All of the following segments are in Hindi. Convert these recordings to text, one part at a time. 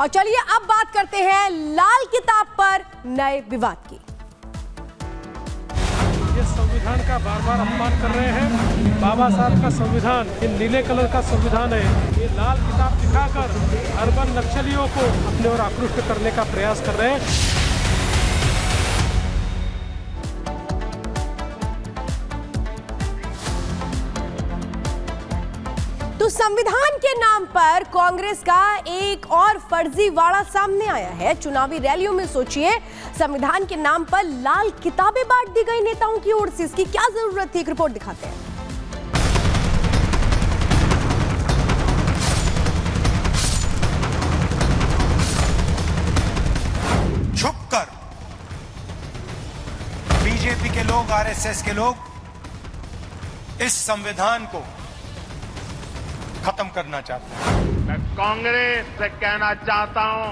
और चलिए अब बात करते हैं लाल किताब पर नए विवाद की। ये संविधान का बार बार अपमान कर रहे हैं। बाबा साहब का संविधान, ये नीले कलर का संविधान है, ये लाल किताब दिखाकर अर्बन नक्सलियों को अपने ओर आकृष्ट करने का प्रयास कर रहे हैं। तो संविधान के नाम पर कांग्रेस का एक और फर्जीवाड़ा सामने आया है। चुनावी रैलियों में सोचिए, संविधान के नाम पर लाल किताबें बांट दी गई नेताओं की ओर से। इसकी क्या जरूरत थी? एक रिपोर्ट दिखाते हैं। छुपकर बीजेपी के लोग, आरएसएस के लोग इस संविधान को खत्म करना चाहते हैं। मैं कांग्रेस से कहना चाहता हूं,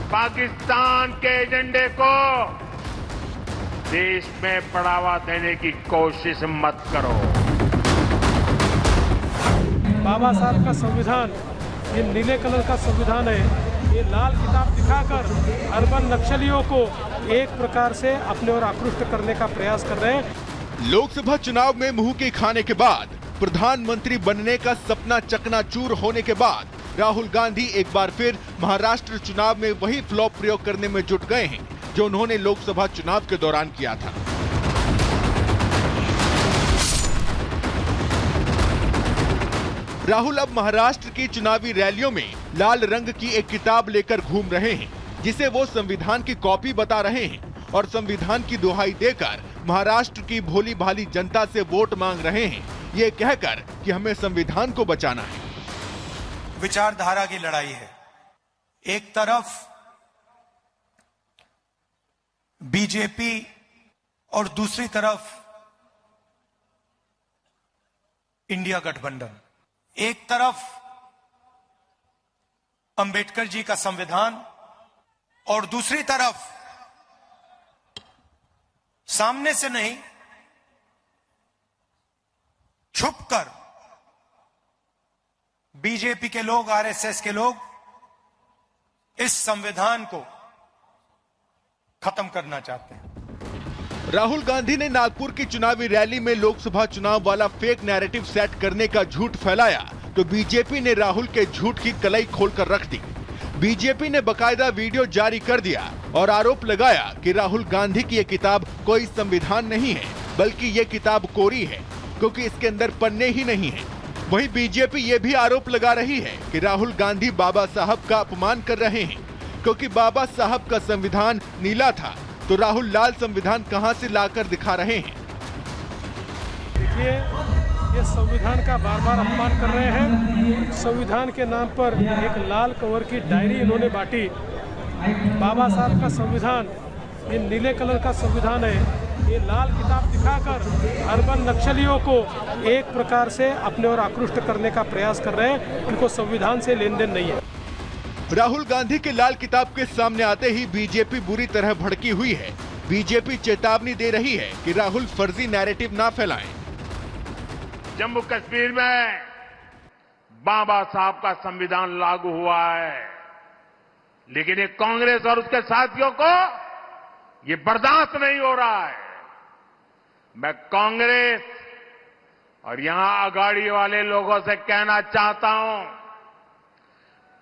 पाकिस्तान के एजेंडे को देश में बढ़ावा देने की कोशिश मत करो। बाबा साहब का संविधान, ये नीले कलर का संविधान है, ये लाल किताब दिखाकर अर्बन नक्सलियों को एक प्रकार से अपने ओर आकृष्ट करने का प्रयास कर रहे हैं। लोकसभा चुनाव में मुंह की खाने के बाद, प्रधानमंत्री बनने का सपना चकनाचूर होने के बाद राहुल गांधी एक बार फिर महाराष्ट्र चुनाव में वही फ्लॉप प्रयोग करने में जुट गए हैं जो उन्होंने लोकसभा चुनाव के दौरान किया था। राहुल अब महाराष्ट्र की चुनावी रैलियों में लाल रंग की एक किताब लेकर घूम रहे हैं, जिसे वो संविधान की कॉपी बता रहे हैं और संविधान की दुहाई देकर महाराष्ट्र की भोली भाली जनता से वोट मांग रहे हैं, ये कहकर कि हमें संविधान को बचाना है। विचारधारा की लड़ाई है। एक तरफ बीजेपी और दूसरी तरफ इंडिया गठबंधन। एक तरफ अंबेडकर जी का संविधान और दूसरी तरफ सामने से नहीं, छुपकर बीजेपी के लोग, आरएसएस के लोग इस संविधान को खत्म करना चाहते हैं। राहुल गांधी ने नागपुर की चुनावी रैली में लोकसभा चुनाव वाला फेक नैरेटिव सेट करने का झूठ फैलाया तो बीजेपी ने राहुल के झूठ की कलई खोलकर रख दी। बीजेपी ने बकायदा वीडियो जारी कर दिया और आरोप लगाया कि राहुल गांधी की यह किताब कोई संविधान नहीं है, बल्कि ये किताब कोरी है क्योंकि इसके अंदर पन्ने ही नहीं है। वहीं बीजेपी ये भी आरोप लगा रही है कि राहुल गांधी बाबा साहब का अपमान कर रहे हैं, क्योंकि बाबा साहब का संविधान नीला था तो राहुल लाल संविधान कहां से लाकर दिखा रहे हैं। देखिए, ये संविधान का बार बार अपमान कर रहे हैं। संविधान के नाम पर एक लाल कवर की डायरी इन्होंने बांटी। बाबा साहब का संविधान, ये नीले कलर का संविधान है, ये लाल किताब दिखाकर अर्बन नक्सलियों को एक प्रकार से अपने ओर आकृष्ट करने का प्रयास कर रहे हैं। इनको संविधान से लेन देन नहीं है। राहुल गांधी के लाल किताब के सामने आते ही बीजेपी बुरी तरह भड़की हुई है। बीजेपी चेतावनी दे रही है कि राहुल फर्जी नैरेटिव ना फैलाएं। जम्मू कश्मीर में बाबा साहब का संविधान लागू हुआ है, लेकिन ये कांग्रेस और उसके साथियों को ये बर्दाश्त नहीं हो रहा है। मैं कांग्रेस और यहां अगाड़ी वाले लोगों से कहना चाहता हूं,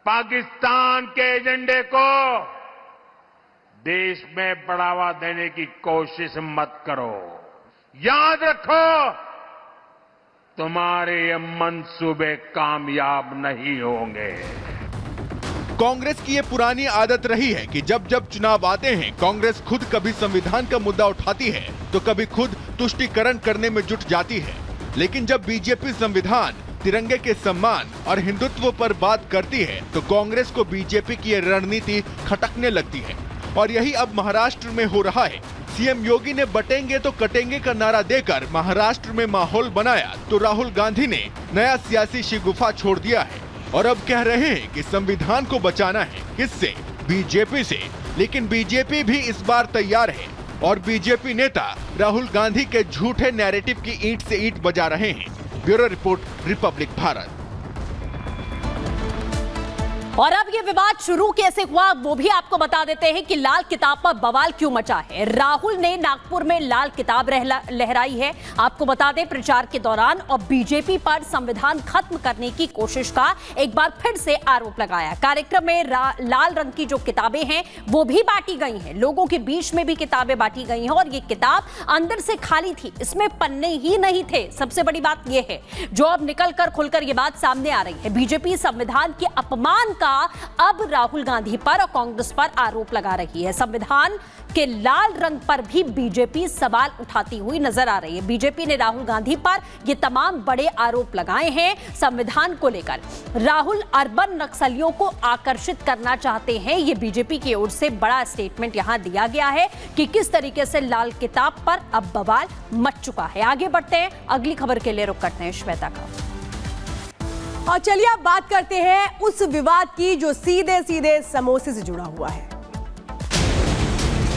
पाकिस्तान के एजेंडे को देश में बढ़ावा देने की कोशिश मत करो। याद रखो, तुम्हारे ये मंसूबे कामयाब नहीं होंगे। कांग्रेस की ये पुरानी आदत रही है कि जब जब चुनाव आते हैं, कांग्रेस खुद कभी संविधान का मुद्दा उठाती है तो कभी खुद तुष्टीकरण करने में जुट जाती है। लेकिन जब बीजेपी संविधान, तिरंगे के सम्मान और हिंदुत्व पर बात करती है तो कांग्रेस को बीजेपी की ये रणनीति खटकने लगती है। और यही अब महाराष्ट्र में हो रहा है। सीएम योगी ने बटेंगे तो कटेंगे का नारा देकर महाराष्ट्र में माहौल बनाया तो राहुल गांधी ने नया सियासी शिगुफा छोड़ दिया है और अब कह रहे हैं कि संविधान को बचाना है। किससे? बीजेपी से। लेकिन बीजेपी भी इस बार तैयार है और बीजेपी नेता राहुल गांधी के झूठे नैरेटिव की ईंट से ईंट बजा रहे हैं। Bureau report, Republic Bharat. और अब ये विवाद शुरू कैसे हुआ वो भी आपको बता देते हैं कि लाल किताब पर बवाल क्यों मचा है। राहुल ने नागपुर में लाल किताब लहराई है, आपको बता दें प्रचार के दौरान, और बीजेपी पर संविधान खत्म करने की कोशिश का एक बार फिर से आरोप लगाया। कार्यक्रम में लाल रंग की जो किताबें हैं वो भी बांटी गई हैं, लोगों के बीच में भी किताबें बांटी गई हैं, और ये किताब अंदर से खाली थी, इसमें पन्ने ही नहीं थे। सबसे बड़ी बात यह है जो अब निकलकर खुलकर ये बात सामने आ रही है, बीजेपी संविधान के अपमान का अब राहुल गांधी पर और कांग्रेस पर आरोप लगा रही है। संविधान के लाल रंग पर भी बीजेपी सवाल उठाती हुई नजर आ रही है। बीजेपी ने राहुल गांधी पर ये तमाम बड़े आरोप लगाए हैं संविधान को लेकर। राहुल अर्बन नक्सलियों को आकर्षित करना चाहते हैं, ये बीजेपी की ओर से बड़ा स्टेटमेंट यहां दिया गया है कि किस तरीके से लाल किताब पर अब बवाल मच चुका है। आगे बढ़ते हैं, अगली खबर के लिए रुख करते हैं श्वेता का। और चलिए अब बात करते हैं उस विवाद की जो सीधे सीधे समोसे से जुड़ा हुआ है।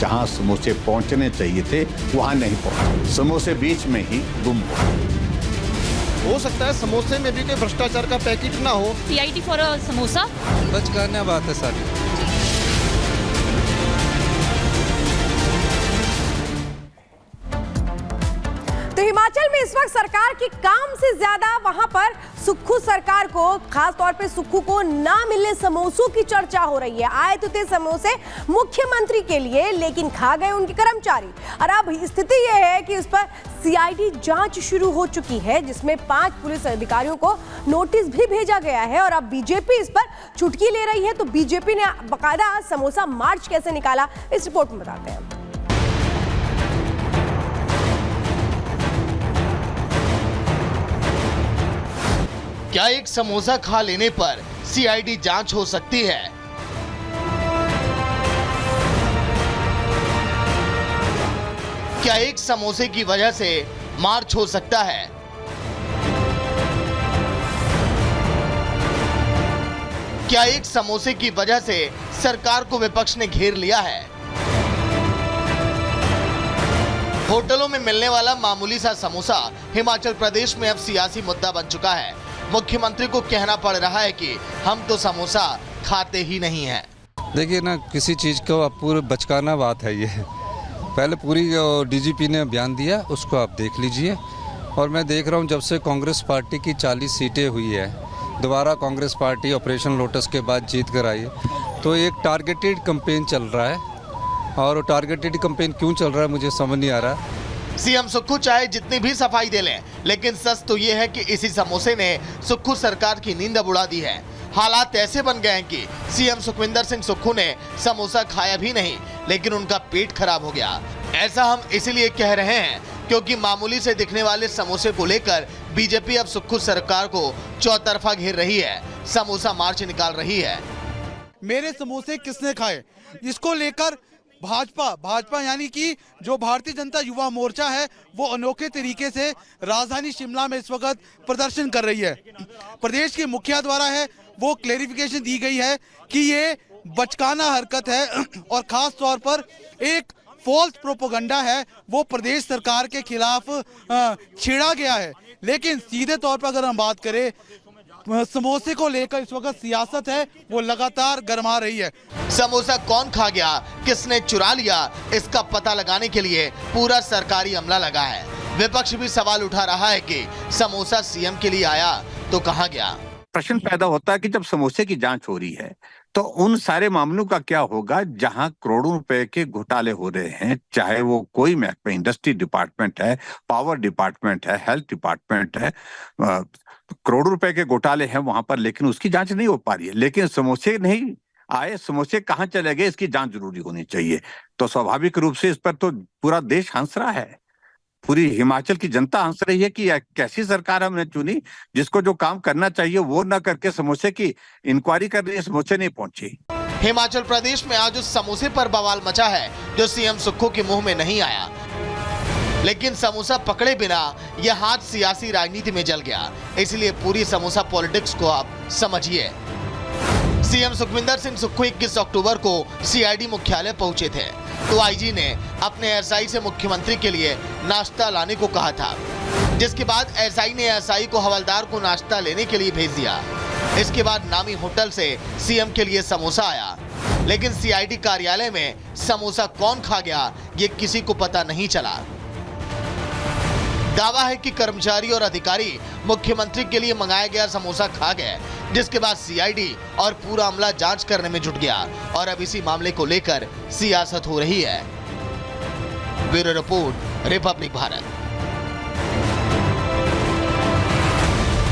जहां समोसे पहुंचने चाहिए थे वहां नहीं पहुंचे, समोसे बीच में ही गुम हो सकता है समोसे में भी कोई भ्रष्टाचार का पैकेट ना हो। पीआईटी फॉर अ समोसा बचकाना बात है सारी। तो हिमाचल में इस वक्त सरकार के काम से ज्यादा वहां पर सुक्खू सरकार को, खास तौर पे सुक्खू को ना मिलने समोसों की चर्चा हो रही है। आए तो थे समोसे मुख्यमंत्री के लिए, लेकिन खा गए उनके कर्मचारी। और अब स्थिति यह है कि इस पर सीआईडी जांच शुरू हो चुकी है, जिसमें 5 पुलिस अधिकारियों को नोटिस भी भेजा गया है। और अब बीजेपी इस पर चुटकी ले रही है। तो बीजेपी ने बाकायदा समोसा मार्च कैसे निकाला, इस रिपोर्ट में बताते हैं। क्या एक समोसा खा लेने पर सीआईडी जांच हो सकती है? क्या एक समोसे की वजह से मार्च हो सकता है? क्या एक समोसे की वजह से सरकार को विपक्ष ने घेर लिया है? होटलों में मिलने वाला मामूली सा समोसा हिमाचल प्रदेश में अब सियासी मुद्दा बन चुका है। मुख्यमंत्री को कहना पड़ रहा है कि हम तो समोसा खाते ही नहीं हैं। देखिए ना, किसी चीज़ को आप पूरे बचकाना बात है ये। पहले पूरी डीजीपी ने बयान दिया, उसको आप देख लीजिए। और मैं देख रहा हूँ जब से कांग्रेस पार्टी की 40 सीटें हुई है, दोबारा कांग्रेस पार्टी ऑपरेशन लोटस के बाद जीत कर आई है, तो एक टारगेटेड कैंपेन चल रहा है। और टारगेटेड कैंपेन क्यों चल रहा है मुझे समझ नहीं आ रहा। सीएम सुक्खू चाहे जितनी भी सफाई दे लें, लेकिन सच तो ये है कि इसी समोसे ने सुक्खू सरकार की नींद उड़ा दी है। हालात ऐसे बन गए हैं कि सीएम सुखविंदर सिंह सुक्खू ने समोसा खाया भी नहीं, लेकिन उनका पेट खराब हो गया। ऐसा हम इसीलिए कह रहे हैं क्योंकि मामूली से दिखने वाले समोसे को लेकर बीजेपी अब सुक्खू सरकार को चौतरफा घेर रही है, समोसा मार्च निकाल रही है। मेरे समोसे किसने खाए, इसको लेकर भाजपा यानी कि जो भारतीय जनता युवा मोर्चा है वो अनोखे तरीके से राजधानी शिमला में इस वक्त प्रदर्शन कर रही है। प्रदेश के मुखिया द्वारा है वो क्लेरिफिकेशन दी गई है कि ये बचकाना हरकत है और खास तौर पर एक फॉल्स प्रोपोगंडा है, वो प्रदेश सरकार के खिलाफ छेड़ा गया है। लेकिन सीधे तौर पर अगर हम बात करें, समोसे को लेकर इस वक्त सियासत है वो लगातार गरमा रही है। समोसा कौन खा गया, किसने चुरा लिया, इसका पता लगाने के लिए पूरा सरकारी अमला लगा है। विपक्ष भी सवाल उठा रहा है कि समोसा सीएम के लिए आया तो कहां गया। प्रश्न पैदा होता है कि जब समोसे की जांच हो रही है तो उन सारे मामलों का क्या होगा जहां करोड़ों रुपए के घोटाले हो रहे हैं, चाहे वो कोई महकमा, इंडस्ट्री डिपार्टमेंट है, पावर डिपार्टमेंट है, हेल्थ डिपार्टमेंट है, करोड़ों रुपए के घोटाले हैं वहां पर, लेकिन उसकी जांच नहीं हो पा रही है। लेकिन समोसे नहीं आए, समोसे कहां चले गए, इसकी जांच जरूरी होनी चाहिए। तो स्वाभाविक रूप से इस पर तो पूरा देश हंस रहा है, पूरी हिमाचल की जनता हंस रही है कि कैसी सरकार हमने चुनी जिसको जो काम करना चाहिए वो न करके समोसे की इंक्वायरी कर रही है, समोसे नहीं पहुंची। हिमाचल प्रदेश में आज उस समोसे पर बवाल मचा है जो सीएम सुक्खू के मुंह में नहीं आया, लेकिन समोसा पकड़े बिना यह हाथ सियासी राजनीति में जल गया। इसलिए पूरी समोसा पॉलिटिक्स को आप समझिए। सीएम सुखविंदर सिंह सुक्खू 21 अक्टूबर को सीआईडी मुख्यालय पहुंचे थे, तो आईजी ने अपने एसआई से मुख्यमंत्री के लिए नाश्ता लाने को कहा था, जिसके बाद एसआई ने एसआई को हवलदार को नाश्ता लेने के लिए भेज दिया। इसके बाद नामी होटल से सीएम के लिए समोसा आया, लेकिन सीआईडी कार्यालय में समोसा कौन खा गया ये किसी को पता नहीं चला। दावा है कि कर्मचारी और अधिकारी मुख्यमंत्री के लिए मंगाया गया समोसा खा गए, जिसके बाद सीआईडी और पूरा अमला जांच करने में जुट गया और अब इसी मामले को लेकर सियासत हो रही है। Bureau report, Republic Bharat.